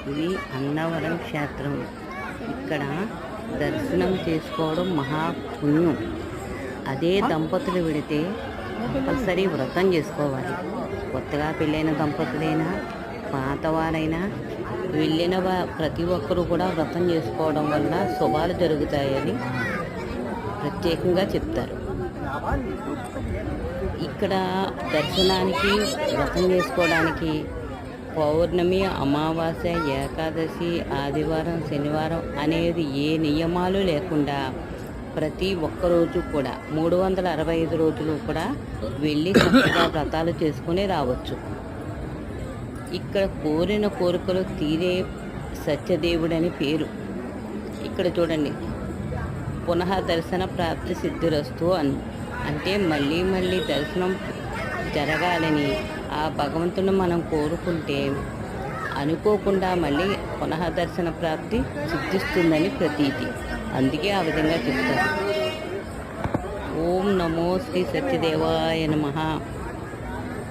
ఇది అన్నవరం క్షేత్రం. ఇక్కడ దర్శనం చేసుకోవడం మహాపుణ్యం. అదే దంపతులు విడితే కంపల్సరీ వ్రతం చేసుకోవాలి. కొత్తగా పెళ్ళైన దంపతులైనా పాతవారైనా వెళ్ళిన ప్రతి ఒక్కరూ కూడా వ్రతం చేసుకోవడం వల్ల శుభాలు జరుగుతాయని ప్రత్యేకంగా చెప్తారు. ఇక్కడ దర్శనానికి వ్రతం చేసుకోవడానికి పౌర్ణమి, అమావాస్య, ఏకాదశి, ఆదివారం, శనివారం అనేది ఏ నియమాలు లేకుండా ప్రతి ఒక్క రోజు కూడా 365 రోజులు కూడా వెళ్ళి చక్కగా వ్రతాలు చేసుకుని రావచ్చు. ఇక్కడ కోరిన కోరికలు తీరే సత్యదేవుడని పేరు. ఇక్కడ చూడండి, పునః దర్శన ప్రాప్తి సిద్ధిరస్తు అంటే మళ్ళీ మళ్ళీ దర్శనం జరగాలని ఆ భగవంతుని మనం కోరుకుంటే అనుకోకుండా మళ్ళీ పునః దర్శన ప్రాప్తి సిద్ధిస్తుందని ప్రతీతి. అందుకే ఆ విధంగా చెప్తారు. ఓం నమో శ్రీ సత్యదేవాయ నమః.